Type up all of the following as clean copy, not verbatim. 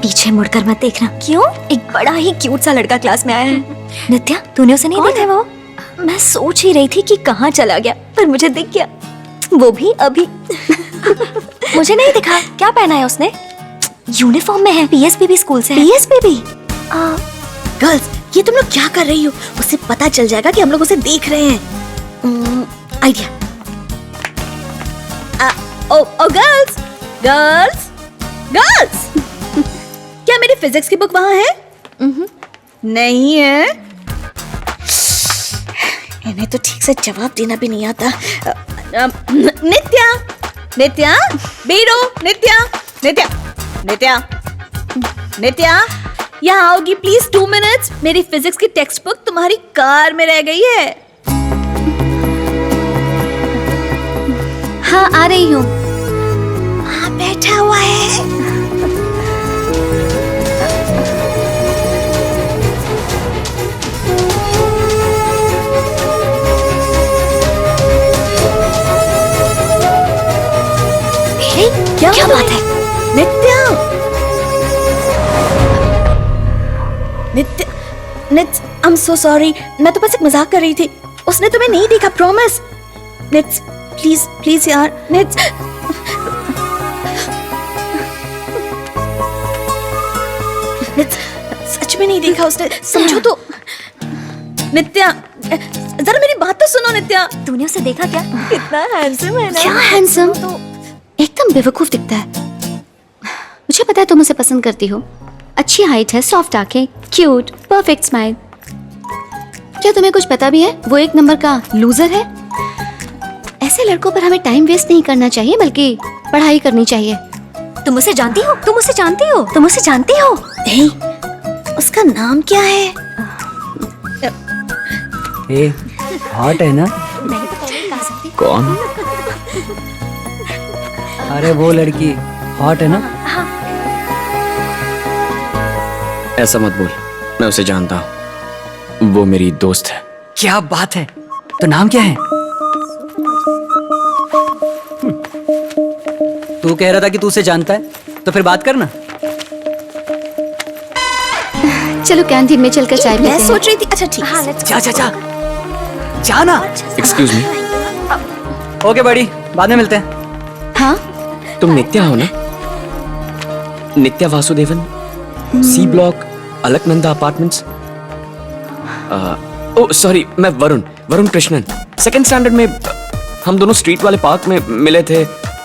पीछे मुड़कर मत देखना। क्यों? एक बड़ा ही क्यूट सा लड़का क्लास में आया है। नित्या, तूने उसे नहीं देखा? वो मैं सोच ही रही थी कि कहाँ चला गया, पर मुझे दिख गया, वो भी अभी। मुझे नहीं दिखा। क्या पहना है उसने? यूनिफॉर्म में है, पीएसपीबी स्कूल से। पीएसपीबी? गर्ल्स, ये तुम लोग क्या कर रही हो? उसे पता चल जाएगा कि हम लोग उसे देख रहे हैं। आइडिया। ओ गर्ल्स, गर्ल्स, गर्ल्स, क्या मेरी फिजिक्स की बुक वहाँ है? नहीं है। इन्हें तो ठीक से जवाब देना भी नहीं आता। नित्या, नित्या, बीड़ो, नित्या, नित्या, नित्या, नित्या, यहाँ आओगी प्लीज 2 मिनट्स। मेरी फिजिक्स की टेक्स्ट बुक तुम्हारी कार में रह गई है। हाँ, आ रही हूँ। हाँ, बैठा हुआ है। क्या बात है? नित्या, नित्या, आई एम सो सॉरी। मैं तो बस एक मजाक कर रही थी। उसने तुम्हें नहीं देखा, प्रॉमिस। नित्स, प्लीज प्लीज यार, नित्स। नित्स, सच में नहीं देखा उसने, समझो तो। नित्या, जरा मेरी बात तो सुनो। नित्या, तूने उसे देखा क्या? कितना हैंडसम है ना। क्या हैंडसम? एकदम बेवकूफ दिखता है। मुझे पता है तुम उसे पसंद करती हो। अच्छी हाइट है, सॉफ्ट आंखें, क्यूट, परफेक्ट स्माइल। क्या तुम्हें कुछ पता भी है वो एक नंबर का लूजर है? ऐसे लड़कों पर हमें टाइम वेस्ट नहीं करना चाहिए, बल्कि पढ़ाई करनी चाहिए। तुम उसे जानती हो? तुम उसे जानती हो? तुम उसे जानती हो? नहीं, उसका नाम क्या है? ए, हॉट है ना? नहीं तो पहले ला सकती। कौन? अरे वो लड़की हॉट है ना? ऐसा मत बोल, मैं उसे जानता हूँ, वो मेरी दोस्त है। क्या बात है? तो नाम क्या है? तू कह रहा था कि तू उसे जानता है, तो फिर बात करना। चलो कैंटीन में चलकर चाय पीते हैं। मैं सोच रही थी। अच्छा ठीक है। जा जा जा, जाना। एक्सक्यूज मी, ओके बड़ी, बाद में मिलते हैं। हाँ, तुम नित्या हो ना? Nitya Vasudevan, C block, Alaknanda apartments. Oh sorry, मैं वरुण कृष्णन। सेकंड स्टैंडर्ड में हम दोनों स्ट्रीट वाले पार्क में मिले थे।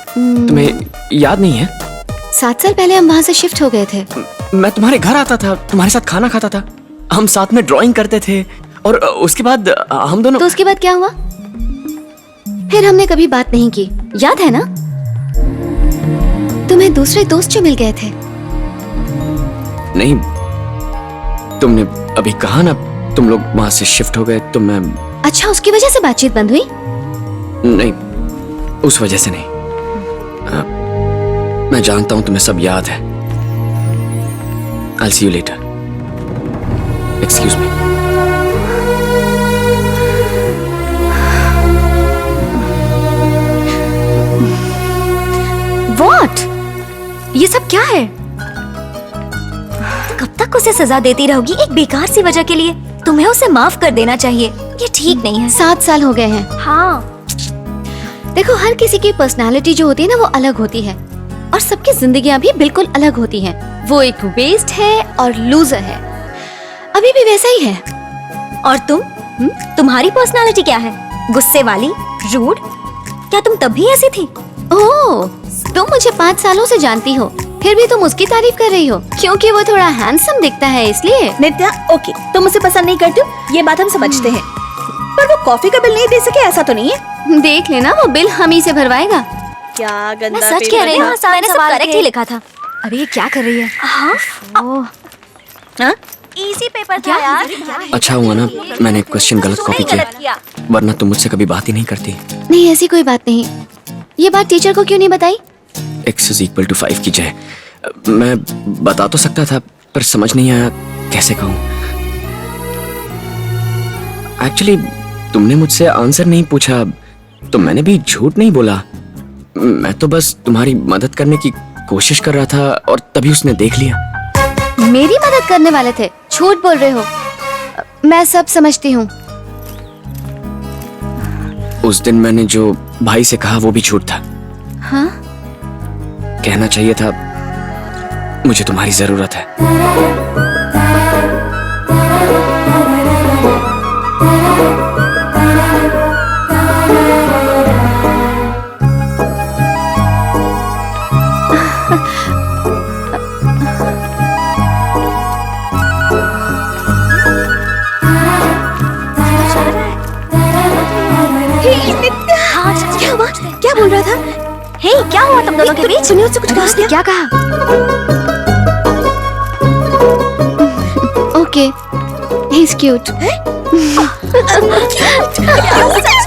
तुम्हें याद नहीं है? 7 साल पहले हम वहाँ से शिफ्ट हो गए थे। मैं तुम्हारे घर आता था, तुम्हारे साथ खाना खाता था, हम साथ में ड्राइंग करते थे, और उसके बाद हम दोनों। तो उसके बाद क्या हुआ? फिर हमने कभी बात नहीं की, याद है ना? तुम्हें दूसरे दोस्त जो मिल गए थे। नहीं, तुमने अभी कहा ना तुम लोग वहां से शिफ्ट हो गए, तो मैं। अच्छा, उसकी वजह से बातचीत बंद हुई? नहीं, उस वजह से नहीं। मैं जानता हूं तुम्हें सब याद है। I'll see you later. Excuse me. What? ये सब क्या है? कब तक उसे सजा देती रहोगी एक बेकार सी वजह के लिए? तुम्हें उसे माफ कर देना चाहिए, ये ठीक नहीं है। 7 साल हो गए हैं। हाँ, देखो, हर किसी की पर्सनालिटी जो होती है ना, वो अलग होती है, और सबकी जिंदगियां भी बिल्कुल अलग होती हैं। वो एक वेस्ट है और लूजर है, अभी भी वैसा ही है। और तुम? तुम्हारी पर्सनालिटी क्या है? गुस्से वाली, रूड? क्या तुम तब भी ऐसी थी? ओह, तुम मुझे 5 सालों से जानती हो, फिर भी तुम उसकी तारीफ कर रही हो क्योंकि वो थोड़ा हैंडसम दिखता है, इसलिए। नित्या, ओके, तुम उसे पसंद नहीं करती हो, ये बात हम समझते हैं, पर वो कॉफी का बिल नहीं दे सके, ऐसा तो नहीं है? देख लेना, वो बिल हम ही से भरवाएगा। क्या गंदा मैं सच कह रही हूँ, मैंने सब करेक्ट ही लिखा था। अरे ये क्या कर रही है? हाँ? इजी पेपर था यार। अच्छा हुआ ना मैंने क्वेश्चन गलत कॉपी किया, वरना तुम मुझसे कभी बात ही नहीं करती। नहीं, ऐसी कोई बात नहीं। ये बात टीचर को क्यों नहीं बताई? x = 5 की जय। मैं बता तो सकता था, पर समझ नहीं आया कैसे कहूँ। एक्चुअली तुमने मुझसे आंसर नहीं पूछा, तो मैंने भी झूठ नहीं बोला। मैं तो बस तुम्हारी मदद करने की कोशिश कर रहा था, और तभी उसने देख लिया। मेरी मदद करने वाले थे, झूठ बोल रहे हो। मैं सब समझती हूँ। उस दिन मैंने जो भाई से कहा वो भी झूठ था। हाँ? कहना चाहिए था मुझे तुम्हारी जरूरत है। क्या हुआ? क्या बोल रहा था? हे, क्या हुआ तुम दोनों के बीच? सुनिए, उससे कुछ कहा? उसने क्या कहा? Okay, he is cute. सच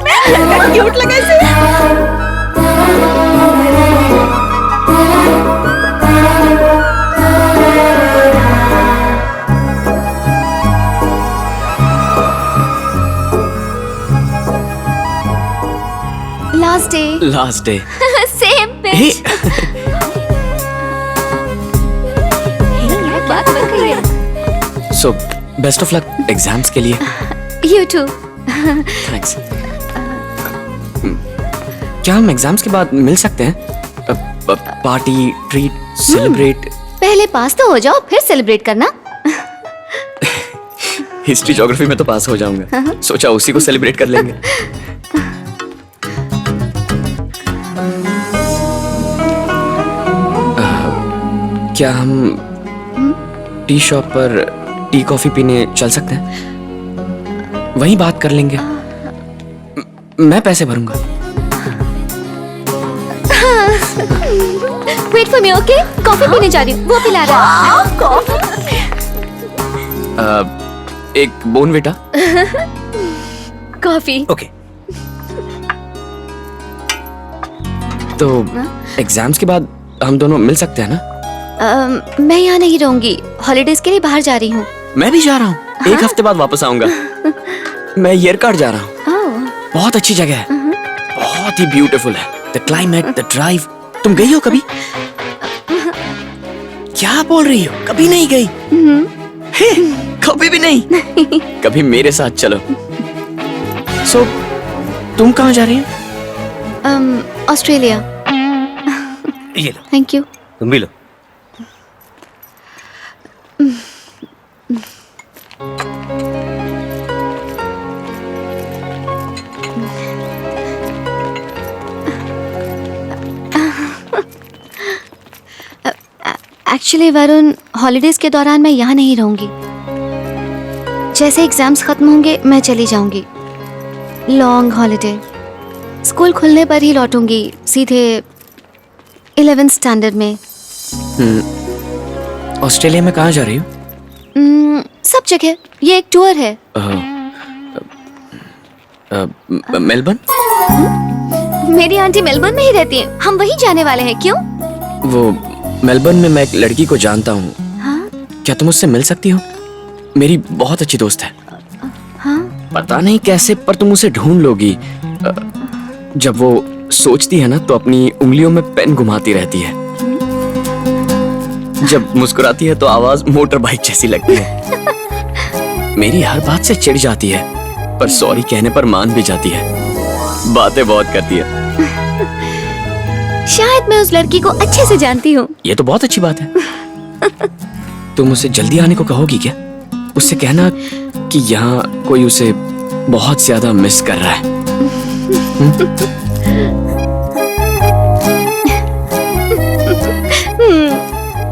में क्यूट लगा इसे। Last day. Same pitch. बात कर रही है। So best of luck exams के लिए। You too. थैंक्स। क्या हम एग्जाम्स के बाद मिल सकते हैं? Party, treat, celebrate. पहले पास तो हो जाओ, फिर सेलिब्रेट करना। हिस्ट्री ज्योग्राफी में तो पास हो जाऊंगा, सोचा उसी को सेलिब्रेट कर लेंगे। क्या हम टी शॉप पर टी कॉफी पीने चल सकते हैं? वहीं बात कर लेंगे। मैं पैसे भरूंगा। Wait for me, okay? Coffee पीने जा रही हूँ, वो पिला रहा है। एक बोर्नविटा। कॉफी। ओके। तो एग्जाम्स के बाद हम दोनों मिल सकते हैं ना? मैं यहाँ नहीं रहूंगी, हॉलीडेज के लिए बाहर जा रही हूँ। मैं भी जा रहा हूँ। एक हफ्ते बाद वापस आऊंगा। मैं येरकाड जा रहा हूँ। बहुत अच्छी जगह है, बहुत ही ब्यूटीफुल है। The climate, the drive. तुम गई हो कभी? क्या बोल रही हो? कभी नहीं गई? हे, कभी भी नहीं? कभी मेरे साथ चलो। सो तुम कहाँ जा रही हो? ऑस्ट्रेलिया। ये लो, थैंक यू। तुम भी लो। एक्चुअली वरुण, हॉलीडेज के दौरान मैं यहाँ नहीं रहूंगी। जैसे एग्जाम्स खत्म होंगे मैं चली जाऊंगी। Long holiday. स्कूल खुलने पर ही लौटूंगी, सीधे 11th स्टैंडर्ड में। ऑस्ट्रेलिया में कहाँ जा रही हो? सब जगह। ये एक टूर है। मेलबर्न? मेरी आंटी मेलबर्न में ही रहती है, हम वहीं जाने वाले हैं। क्यों? वो मेलबर्न में मैं एक लड़की को जानता हूँ। हाँ? क्या तुम उससे मिल सकती हो? मेरी बहुत अच्छी दोस्त है। हाँ? पता नहीं कैसे, पर तुम उसे ढूंढ लोगी। जब वो सोचती है ना तो अपनी उंगलियों में पेन घुमाती रहती है। जब मुस्कुराती है तो आवाज मोटर बाइक जैसी लगती है। मेरी हर बात से चिढ़ जाती है, पर सॉरी कहने पर मान भी जाती है। बातें बहुत करती है। शायद मैं उस लड़की को अच्छे से जानती हूँ। ये तो बहुत अच्छी बात है। तुम उसे जल्दी आने को कहोगी क्या? उससे कहना कि यहाँ कोई उसे बहुत ज्यादा मिस कर रहा है।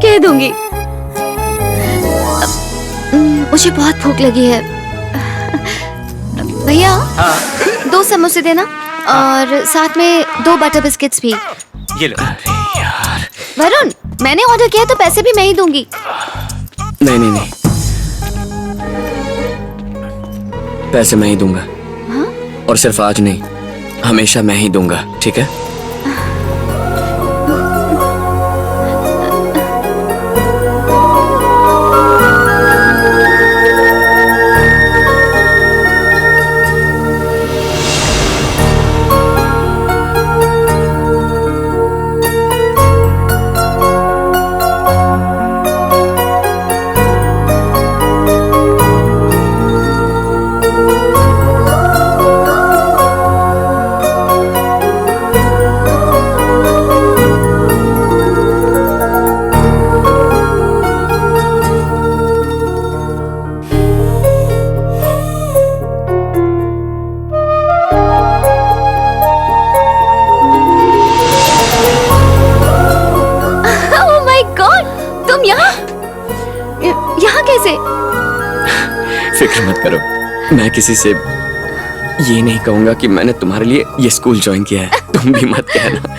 कह दूंगी। मुझे बहुत भूख लगी है। भैया, 2 समोसे देना और साथ में 2 बटर बिस्किट्स भी। ये लो। अरे यार। वरुण, मैंने ऑर्डर किया तो पैसे भी मैं ही दूंगी। नहीं नहीं नहीं, पैसे मैं ही दूंगा। हाँ? और सिर्फ आज नहीं, हमेशा मैं ही दूंगा, ठीक है? फिक्र मत करो, मैं किसी से ये नहीं कहूंगा कि मैंने तुम्हारे लिए ये स्कूल ज्वाइन किया है। तुम भी मत कहना।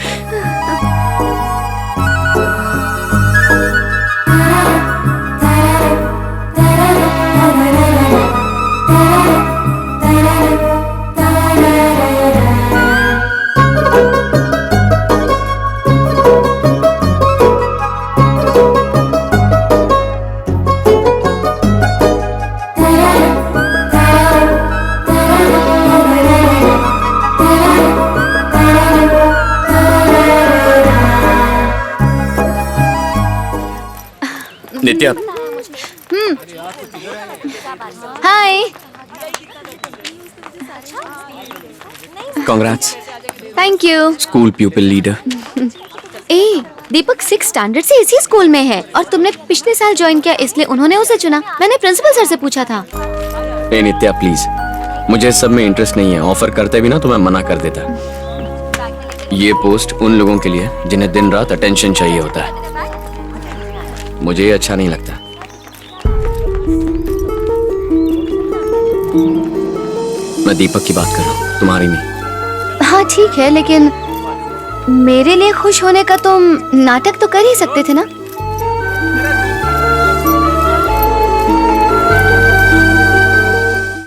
Nitya, hi, congrats, thank you. School pupil leader. ए, दीपक 6 स्टैंडर्ड से इसी स्कूल में है और तुमने पिछले साल ज्वाइन किया इसलिए उन्होंने उसे चुना। मैंने प्रिंसिपल सर से पूछा था। ए नित्या प्लीज, मुझे इस सब में इंटरेस्ट नहीं है। ऑफर करते भी ना तो मैं मना कर देता। ये पोस्ट उन लोगों के लिए जिन्हें दिन रात अटेंशन चाहिए होता है। मुझे ये अच्छा नहीं लगता। मैं दीपक की बात कर रहा हूँ, तुम्हारी नहीं। हाँ ठीक है, लेकिन मेरे लिए खुश होने का तुम नाटक तो कर ही सकते थे ना।